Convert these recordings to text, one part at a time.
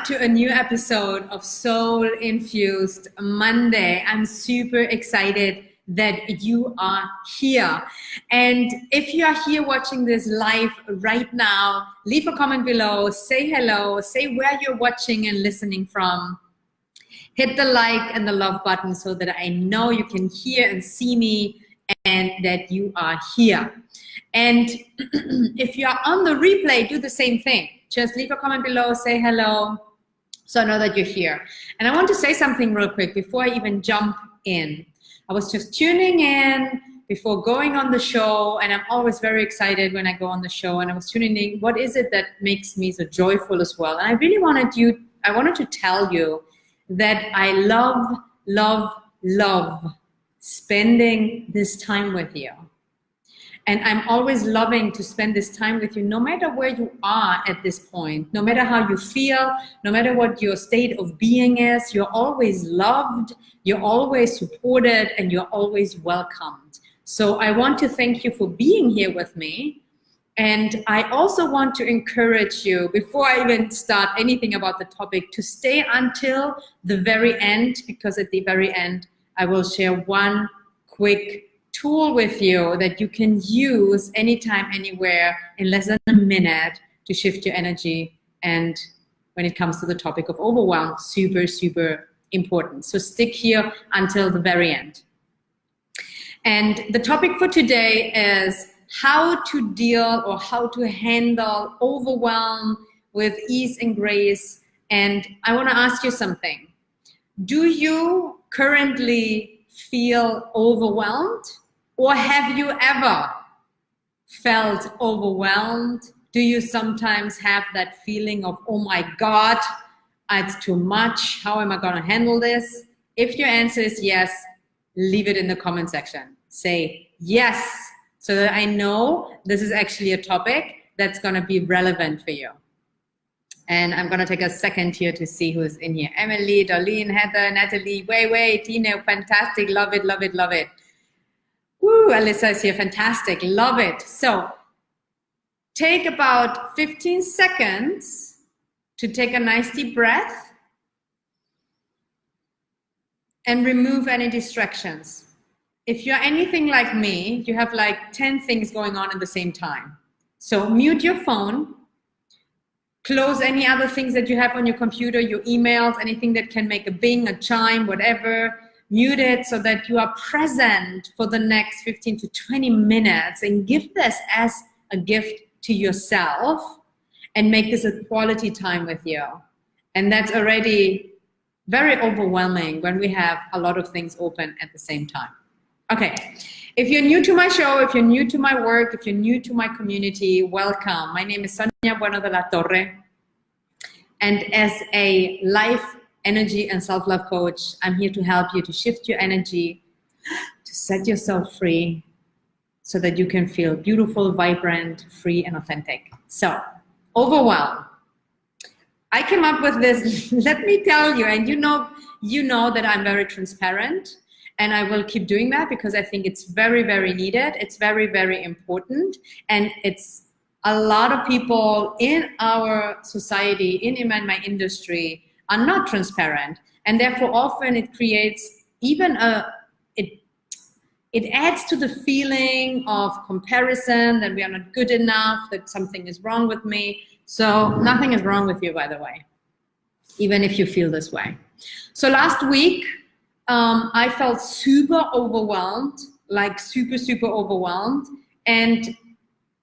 to a new episode of Soul Infused Monday. I'm super excited that you are here. And if you are here watching this live right now, leave a comment below, say hello, say where you're watching and listening from. Hit the like and the love button so that I know you can hear and see me and that you are here. And if you are on the replay, do the same thing. Just leave a comment below, say hello, so I know that you're here. And I want to say something real quick before I even jump in. I was just tuning in before going on the show, and I'm always very excited when I go on the show, and I was tuning in, what is it that makes me so joyful as well? And I really wanted to tell you that I love spending this time with you. And I'm always loving to spend this time with you, no matter where you are at this point, no matter how you feel, no matter what your state of being is, you're always loved, you're always supported, and you're always welcomed. So I want to thank you for being here with me. And I also want to encourage you, before I even start anything about the topic, to stay until the very end, because at the very end, I will share one quick tool with you that you can use anytime, anywhere, in less than a minute to shift your energy. And when it comes to the topic of overwhelm, super, super important. So stick here until the very end. And the topic for today is how to deal or how to handle overwhelm with ease and grace. And I want to ask you something. Do you currently feel overwhelmed? Or have you ever felt overwhelmed? Do you sometimes have that feeling of, oh my God, it's too much. How am I going to handle this? If your answer is yes, leave it in the comment section. Say yes, so that I know this is actually a topic that's going to be relevant for you. And I'm going to take a second here to see who's in here. Emily, Darlene, Heather, Natalie, Wei, Tina, fantastic. Love it, love it, love it. Woo, Alyssa is here, fantastic, love it. So take about 15 seconds to take a nice deep breath and remove any distractions. If you're anything like me, you have like 10 things going on at the same time. So mute your phone, close any other things that you have on your computer, your emails, anything that can make a bing, a chime, whatever. Mute it so that you are present for the next 15 to 20 minutes and give this as a gift to yourself and make this a quality time with you. And that's already very overwhelming when we have a lot of things open at the same time. Okay, if you're new to my show, if you're new to my work, if you're new to my community, welcome. My name is Sonia Bueno de la Torre. And as a life energy and self-love coach, I'm here to help you to shift your energy, to set yourself free so that you can feel beautiful, vibrant, free, and authentic. So, overwhelm. I came up with this, let me tell you, and you know that I'm very transparent, and I will keep doing that because I think it's very, very needed. It's very, very important, and it's a lot of people in our society, in my industry, are not transparent, and therefore often it creates even it adds to the feeling of comparison, that we are not good enough, that something is wrong with me. So nothing is wrong with you, by the way, even if you feel this way. So last week I felt super overwhelmed, like super, super overwhelmed. And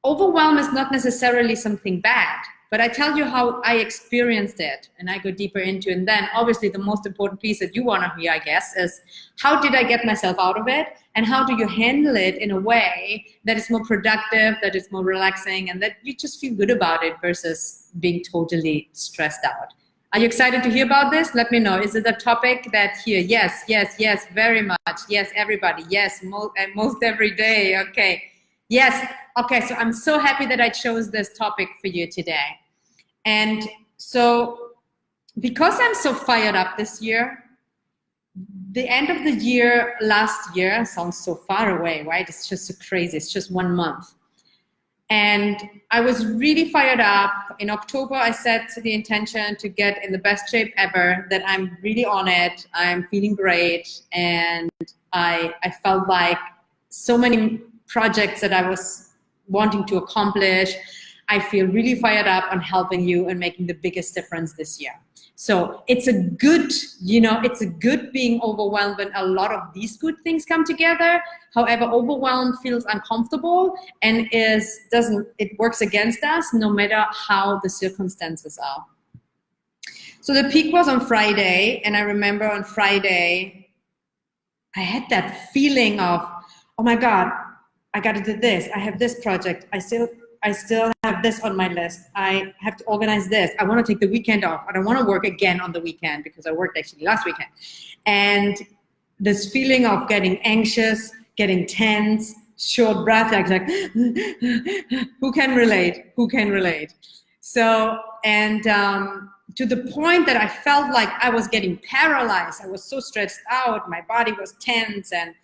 overwhelm is not necessarily something bad, but I tell you how I experienced it, and I go deeper into it. And then obviously the most important piece that you want to hear, I guess, is how did I get myself out of it, and how do you handle it in a way that is more productive, that is more relaxing, and that you just feel good about it versus being totally stressed out. Are you excited to hear about this? Let me know. Is it a topic that here? Yes, yes, yes, very much. Yes, everybody. Yes, most every day. Okay. Yes. Okay, so I'm so happy that I chose this topic for you today. And so because I'm so fired up this year, the end of the year last year sounds so far away, right? It's just so crazy. It's just 1 month. And I was really fired up. In October, I set the intention to get in the best shape ever, that I'm really on it. I'm feeling great. And I felt like so many projects that I was wanting to accomplish. I feel really fired up on helping you and making the biggest difference this year. So it's a good, it's a good being overwhelmed when a lot of these good things come together. However, overwhelm feels uncomfortable and it works against us no matter how the circumstances are. So the peak was on Friday, and I remember on Friday, I had that feeling of, oh my God, I got to do this. I have this project. I still have this on my list. I have to organize this. I want to take the weekend off. I don't want to work again on the weekend because I worked actually last weekend. And this feeling of getting anxious, getting tense, short breath, like who can relate? Who can relate? So, and to the point that I felt like I was getting paralyzed. I was so stressed out. My body was tense, and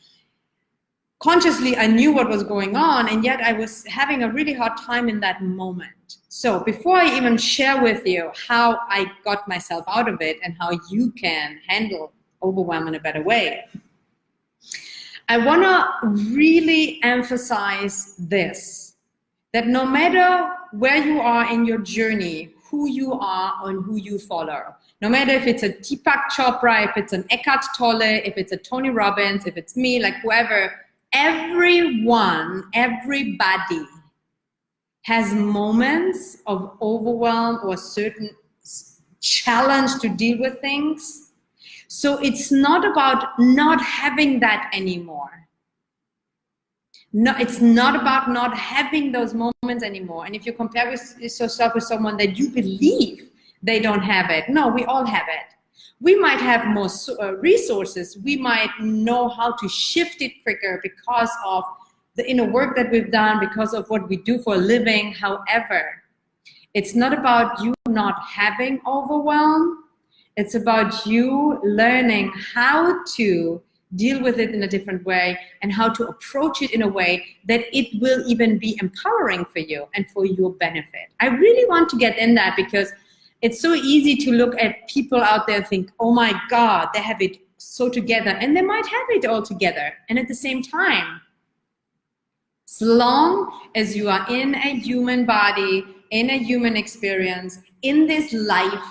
consciously I knew what was going on, and yet I was having a really hard time in that moment. So before I even share with you how I got myself out of it and how you can handle overwhelm in a better way, I want to really emphasize this, that no matter where you are in your journey, who you are and who you follow, no matter if it's a Deepak Chopra, if it's an Eckhart Tolle, if it's a Tony Robbins, if it's me, like whoever, everyone, everybody has moments of overwhelm or certain challenge to deal with things. So it's not about not having that anymore. No, it's not about not having those moments anymore. And if you compare yourself with someone that you believe they don't have it, no, we all have it. We might have more resources. We might know how to shift it quicker because of the inner work that we've done, because of what we do for a living. However, it's not about you not having overwhelm. It's about you learning how to deal with it in a different way and how to approach it in a way that it will even be empowering for you and for your benefit. I really want to get in that because it's so easy to look at people out there and think, oh my God, they have it so together, and they might have it all together. And at the same time, as long as you are in a human body, in a human experience, in this life,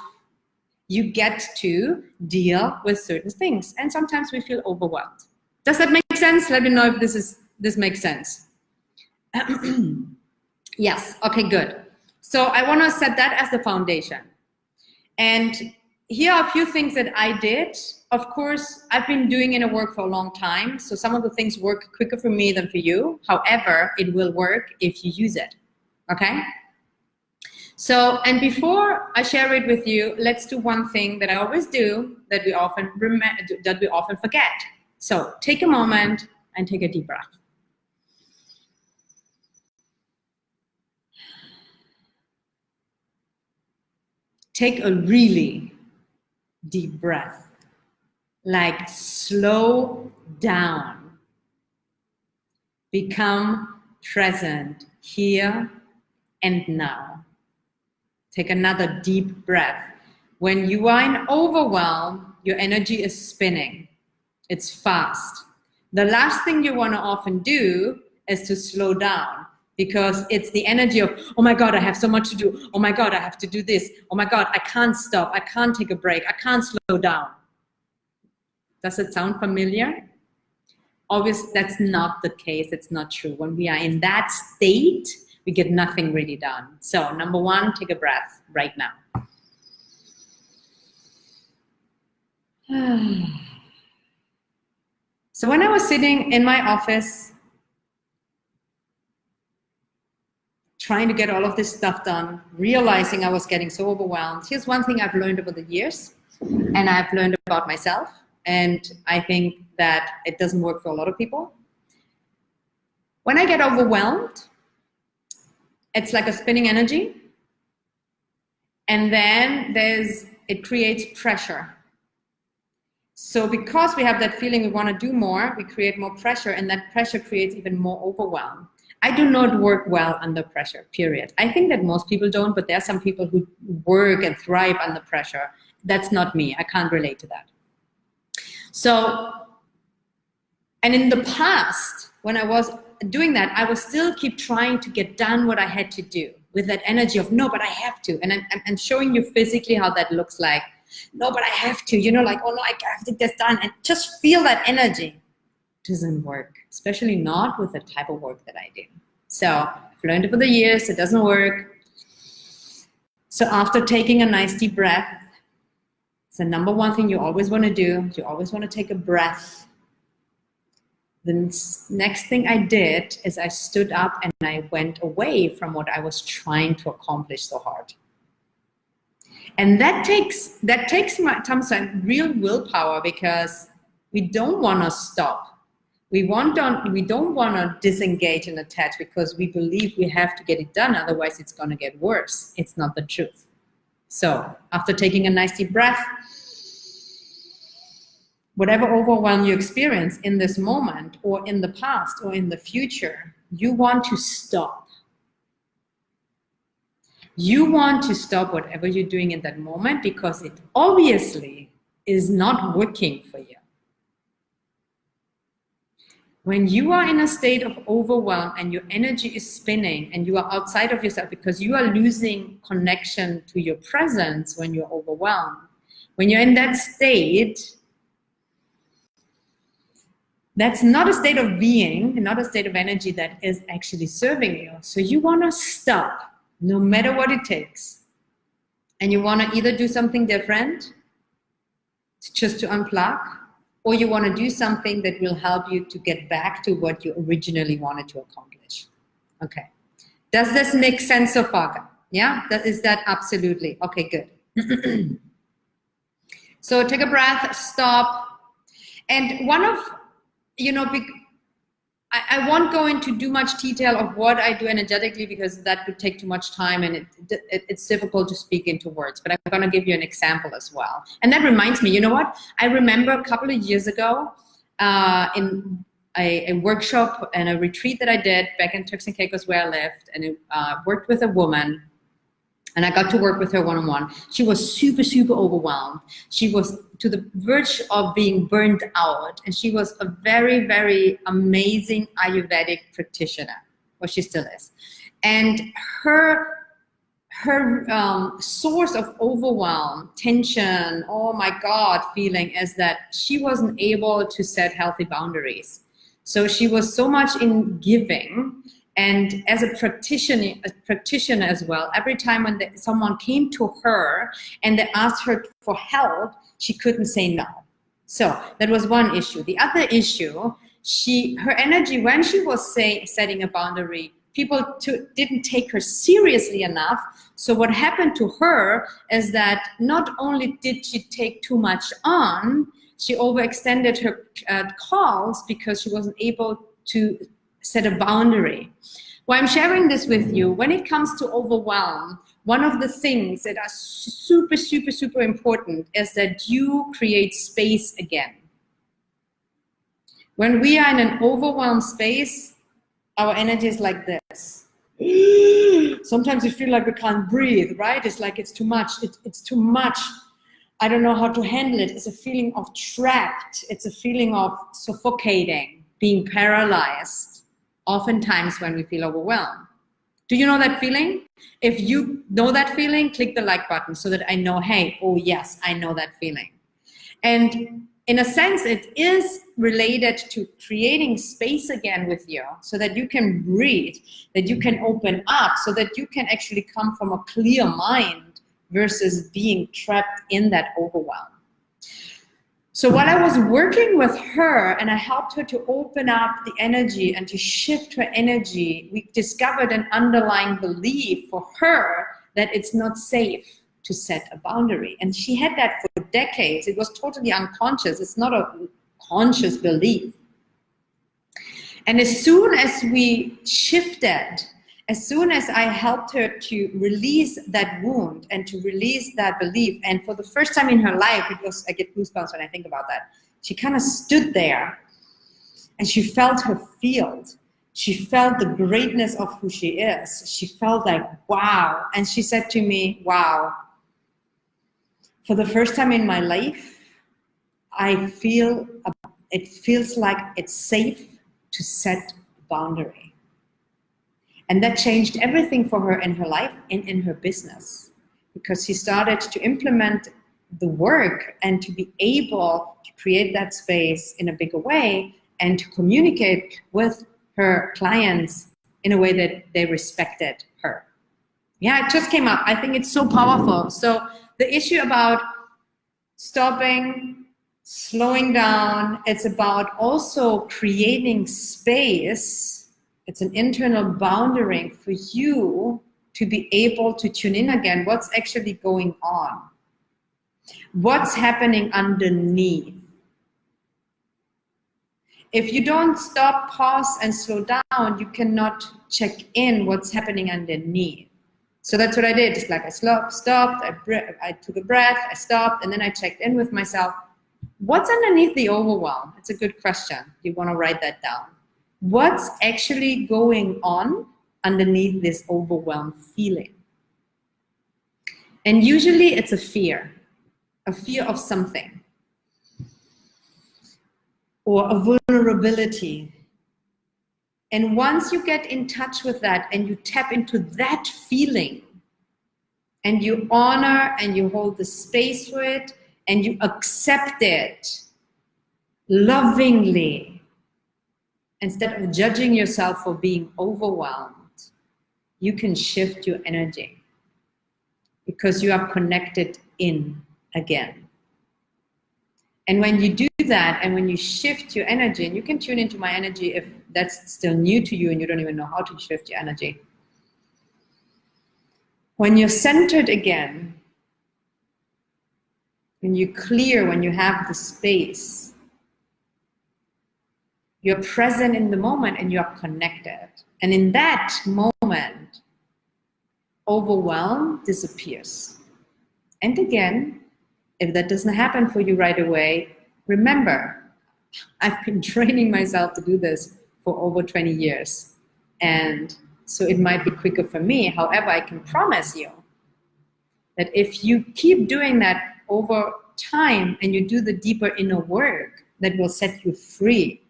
you get to deal with certain things. And sometimes we feel overwhelmed. Does that make sense? Let me know if this makes sense. Yes, okay, good. So I want to set that as the foundation. And here are a few things that I did. Of course, I've been doing inner work for a long time, so some of the things work quicker for me than for you. However, it will work if you use it, okay? So, and before I share it with you, let's do one thing that I always do that we often forget. So take a moment and take a deep breath. Take a really deep breath, like slow down. Become present here and now. Take another deep breath. When you are in overwhelm, your energy is spinning. It's fast. The last thing you want to often do is to slow down, because it's the energy of, oh my God, I have so much to do. Oh my God, I have to do this. Oh my God, I can't stop. I can't take a break. I can't slow down. Does it sound familiar? Obviously, that's not the case. It's not true. When we are in that state, we get nothing really done. So number one, take a breath right now. So when I was sitting in my office, trying to get all of this stuff done, realizing I was getting so overwhelmed, here's one thing I've learned over the years, and I've learned about myself, and I think that it doesn't work for a lot of people. When I get overwhelmed, it's like a spinning energy, and then it creates pressure. So because we have that feeling we want to do more, we create more pressure, and that pressure creates even more overwhelm. I do not work well under pressure, period. I think that most people don't, but there are some people who work and thrive under pressure. That's not me. I can't relate to that. So, and in the past, when I was doing that, I would still keep trying to get done what I had to do with that energy of, no, but I have to. And I'm showing you physically how that looks like. No, but I have to, like, oh no, I have to get this done. And just feel that energy. Doesn't work, especially not with the type of work that I do. So I've learned over the years, it doesn't work. So after taking a nice deep breath, it's the number one thing you always want to do. You always want to take a breath. The next thing I did is I stood up and I went away from what I was trying to accomplish so hard. And that takes some real willpower, because we don't want to stop. We don't want to disengage and attach because we believe we have to get it done, otherwise it's going to get worse. It's not the truth. So after taking a nice deep breath, whatever overwhelm you experience in this moment or in the past or in the future, you want to stop. You want to stop whatever you're doing in that moment, because it obviously is not working for you. When you are in a state of overwhelm and your energy is spinning and you are outside of yourself because you are losing connection to your presence when you're overwhelmed, when you're in that state, that's not a state of being, not a state of energy that is actually serving you. So you want to stop, no matter what it takes. And you want to either do something different, just to unplug, or you want to do something that will help you to get back to what you originally wanted to accomplish. Okay. Does this make sense so far? Yeah? Is that absolutely? Okay, good. So take a breath, stop. And one of, I won't go into too much detail of what I do energetically, because that would take too much time and it's difficult to speak into words, but I'm going to give you an example as well. And that reminds me, you know what? I remember a couple of years ago in a workshop and a retreat that I did back in Turks and Caicos where I lived, and I worked with a woman. And I got to work with her one-on-one. She was super, super overwhelmed. She was to the verge of being burned out. And she was a very, very amazing Ayurvedic practitioner. Well, she still is. And her source of overwhelm, tension, oh my God, feeling is that she wasn't able to set healthy boundaries. So she was so much in giving. And as a practitioner as well, every time when someone came to her and they asked her for help, she couldn't say no. So that was one issue. The other issue, her energy, when she was setting a boundary, people didn't take her seriously enough. So what happened to her is that not only did she take too much on, she overextended her calls because she wasn't able to set a boundary. Why I'm sharing this with you, when it comes to overwhelm, one of the things that are super, super, super important is that you create space again. When we are in an overwhelmed space, our energy is like this. Sometimes we feel like we can't breathe, right? It's like it's too much. It's too much. I don't know how to handle it. It's a feeling of trapped. It's a feeling of suffocating, being paralyzed. Oftentimes when we feel overwhelmed. Do you know that feeling? If you know that feeling, click the like button so that I know, hey, oh yes, I know that feeling. And in a sense, it is related to creating space again with you so that you can breathe, that you can open up, so that you can actually come from a clear mind versus being trapped in that overwhelm. So while I was working with her and I helped her to open up the energy and to shift her energy, we discovered an underlying belief for her that it's not safe to set a boundary. And she had that for decades. It was totally unconscious. It's not a conscious belief. And as soon as we shifted, as soon as I helped her to release that wound and to release that belief, and for the first time in her life, I get goosebumps when I think about that. She kind of stood there and she felt her field She felt the greatness of who she is. She felt like, wow. And she said to me, wow, for the first time in my life, it feels like it's safe to set a boundary. And that changed everything for her in her life and in her business, because she started to implement the work and to be able to create that space in a bigger way and to communicate with her clients in a way that they respected her. Yeah, it just came up. I think it's so powerful. So the issue about stopping, slowing down, it's about also creating space. It's an internal boundary for you to be able to tune in again. What's actually going on? What's happening underneath? If you don't stop, pause, and slow down, you cannot check in what's happening underneath. So that's what I did. It's like I stopped, I took a breath, I stopped, and then I checked in with myself. What's underneath the overwhelm? It's a good question. You want to write that down. What's actually going on underneath this overwhelmed feeling? And usually it's a fear of something, or a vulnerability. And once you get in touch with that and you tap into that feeling and you honor and you hold the space for it and you accept it lovingly, instead of judging yourself for being overwhelmed, you can shift your energy because you are connected in again. And when you do that, and when you shift your energy, and you can tune into my energy if that's still new to you and you don't even know how to shift your energy. When you're centered again, when you're clear, when you have the space, you're present in the moment and you're connected. And in that moment, overwhelm disappears. And again, if that doesn't happen for you right away, remember, I've been training myself to do this for over 20 years. And so it might be quicker for me. However, I can promise you that if you keep doing that over time and you do the deeper inner work that will set you free,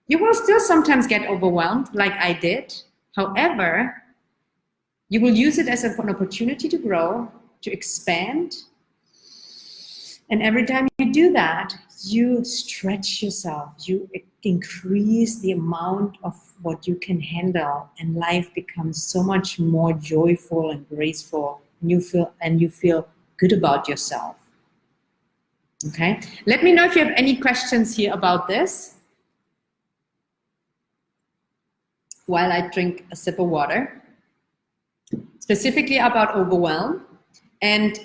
you will still sometimes get overwhelmed like I did. However, you will use it as an opportunity to grow, to expand. And every time you do that, you stretch yourself, you increase the amount of what you can handle, and life becomes so much more joyful and graceful, and you feel good about yourself. Okay? Let me know if you have any questions here about this while I drink a sip of water, specifically about overwhelm. And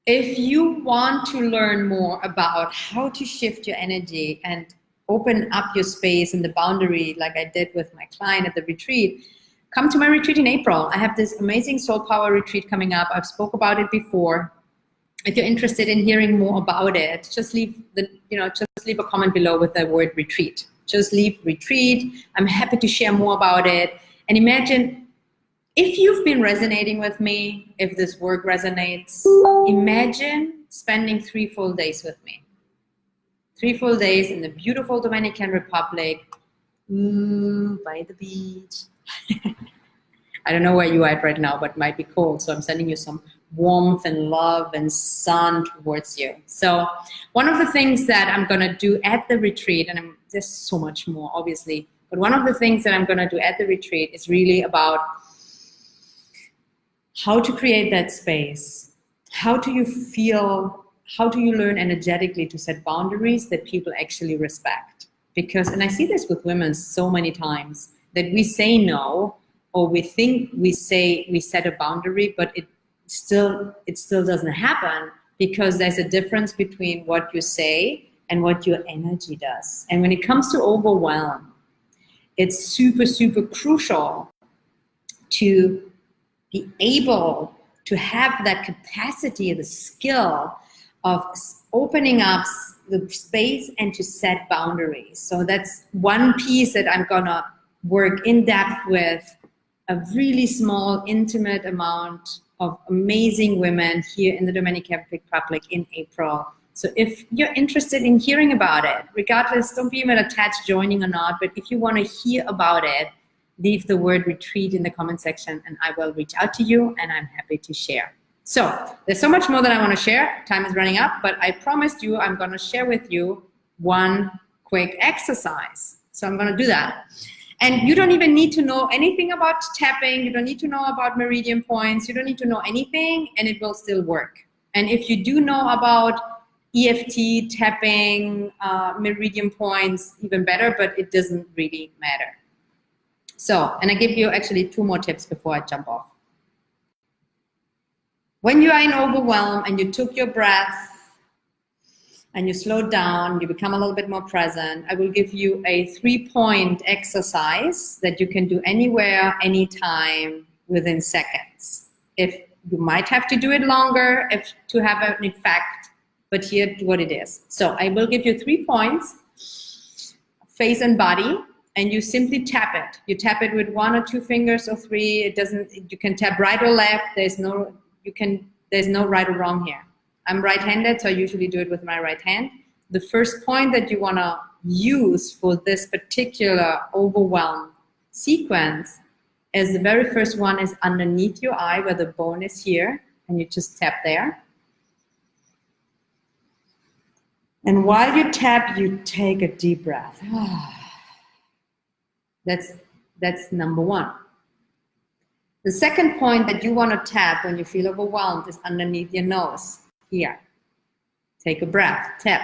if you want to learn more about how to shift your energy and open up your space and the boundary like I did with my client at the retreat, come to my retreat in April. I have this amazing soul power retreat coming up. I've spoke about it before. If you're interested in hearing more about it, just leave a comment below with the word retreat. Just leave retreat. I'm happy to share more about it. And imagine, if you've been resonating with me, if this work resonates, imagine spending 3 full days with me. 3 full days in the beautiful Dominican Republic, by the beach. I don't know where you are at right now, but it might be cold. So I'm sending you some warmth and love and sun towards you. So one of the things that I'm going to do at the retreat, and there's so much more, obviously, but one of the things that I'm going to do at the retreat is really about how to create that space. How do you feel, how do you learn energetically to set boundaries that people actually respect? Because, and I see this with women so many times, that we say no, or we think we set a boundary, but it still doesn't happen, because there's a difference between what you say and what your energy does. And when it comes to overwhelm, it's super, super crucial to be able to have that capacity, the skill of opening up the space and to set boundaries. So that's one piece that I'm gonna work in depth with a really small, intimate amount of amazing women here in the Dominican Republic in April. So if you're interested in hearing about it, regardless, don't be even attached joining or not, but if you want to hear about it, leave the word retreat in the comment section and I will reach out to you and I'm happy to share. So there's so much more that I want to share. Time is running up, but I promised you I'm going to share with you one quick exercise. So I'm going to do that. And you don't even need to know anything about tapping. You don't need to know about meridian points. You don't need to know anything and it will still work. And if you do know about EFT, tapping, meridian points, even better, but it doesn't really matter. So, and I give you actually 2 more tips before I jump off. When you are in overwhelm and you took your breath and you slow down, you become a little bit more present, I will give you a 3-point exercise that you can do anywhere, anytime, within seconds. If you might have to do it longer to have an effect, but here's what it is. So I will give you 3 points, face and body, and you simply tap it. You tap it with 1 or 2 fingers or 3. It doesn't. You can tap right or left. There's no right or wrong here. I'm right-handed, so I usually do it with my right hand. The first point that you want to use for this particular overwhelm sequence is the very first one is underneath your eye where the bone is here, and you just tap there. And while you tap, you take a deep breath. That's number 1. The second point that you want to tap when you feel overwhelmed is underneath your nose. Here. Take a breath. Tap.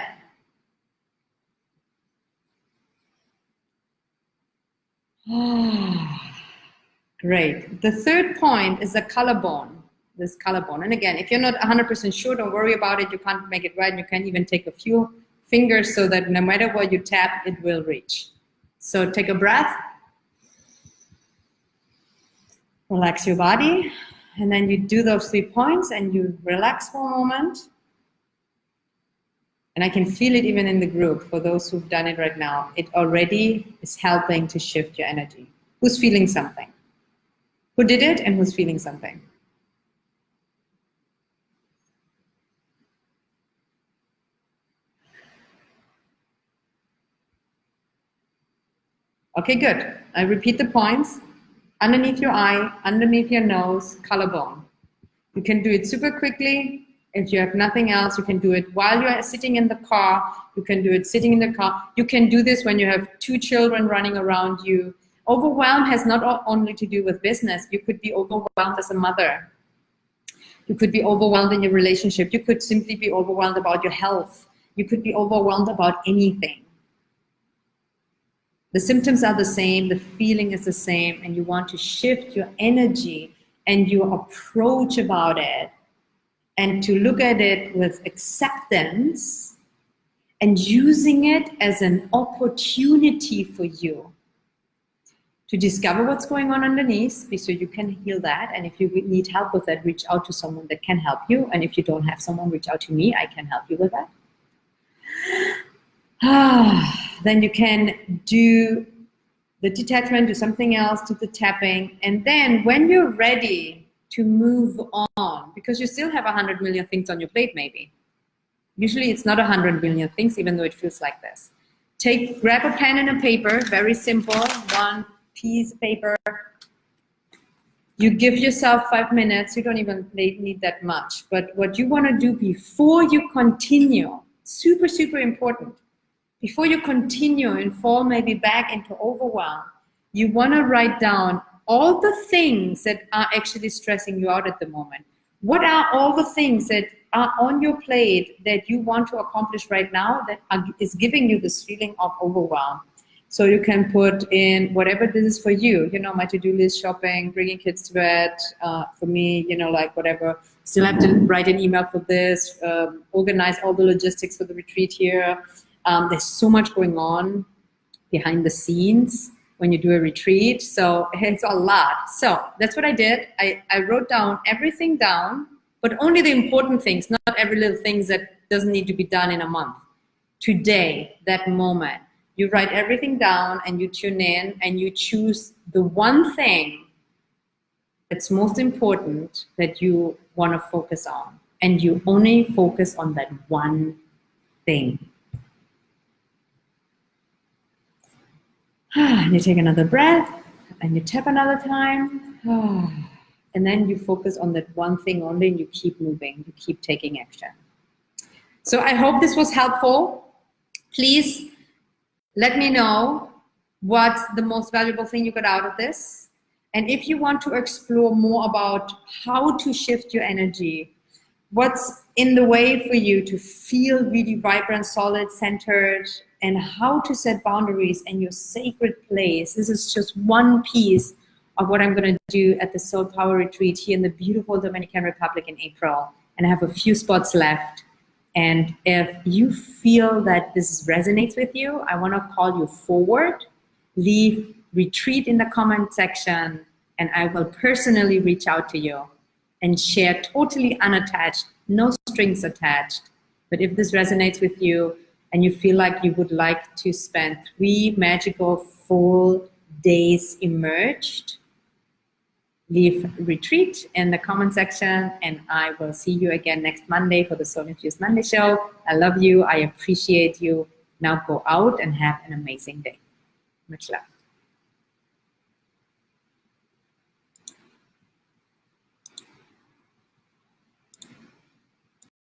Great. The third point is the collarbone. This collarbone. And again, if you're not 100% sure, don't worry about it. You can't make it right. You can even take a few fingers so that no matter what you tap, it will reach. So take a breath. Relax your body. And then you do those 3 points and you relax for a moment. And I can feel it even in the group. For those who've done it right now, it already is helping to shift your energy. Who's feeling something? Who did it and who's feeling something? Okay, good. I repeat the points. Underneath your eye, underneath your nose, collarbone. You can do it super quickly. If you have nothing else, you can do it while you're sitting in the car. You can do it sitting in the car. You can do this when you have 2 children running around you. Overwhelm has not only to do with business. You could be overwhelmed as a mother. You could be overwhelmed in your relationship. You could simply be overwhelmed about your health. You could be overwhelmed about anything. The symptoms are the same, the feeling is the same, and you want to shift your energy and your approach about it and to look at it with acceptance and using it as an opportunity for you to discover what's going on underneath so you can heal that. And if you need help with that, reach out to someone that can help you. And if you don't have someone, reach out to me. I can help you with that. Then you can do the detachment, do something else, do the tapping. And then when you're ready to move on, because you still have 100 million things on your plate maybe. Usually it's not 100 million things, even though it feels like this. Grab a pen and a paper, very simple, 1 piece of paper. You give yourself 5 minutes, you don't even need that much. But what you want to do before you continue, super, super important. Before you continue and fall maybe back into overwhelm, you want to write down all the things that are actually stressing you out at the moment. What are all the things that are on your plate that you want to accomplish right now that is giving you this feeling of overwhelm? So you can put in whatever this is for you. You know, my to-do list, shopping, bringing kids to bed. For me, you know, like whatever. Still have to write an email for this, organize all the logistics for the retreat here. There's so much going on behind the scenes when you do a retreat. So it's a lot. So that's what I did. I wrote down everything down, but only the important things, not every little thing that doesn't need to be done in a month. Today, that moment, You write everything down and you tune in and you choose the one thing that's most important that you want to focus on. And you only focus on that one thing. And you take another breath and you tap another time. And then you focus on that one thing only and you keep moving, you keep taking action. So I hope this was helpful. Please let me know what's the most valuable thing you got out of this. And if you want to explore more about how to shift your energy, what's in the way for you to feel really vibrant, solid, centered, and how to set boundaries in your sacred place. This is just one piece of what I'm going to do at the Soul Power Retreat here in the beautiful Dominican Republic in April. And I have a few spots left. And if you feel that this resonates with you, I want to call you forward. Leave retreat in the comment section, and I will personally reach out to you and share totally unattached, no strings attached. But if this resonates with you and you feel like you would like to spend 3 magical full days immersed, leave retreat in the comment section, and I will see you again next Monday for the Soul Infused Monday show. I love you. I appreciate you. Now go out and have an amazing day. Much love.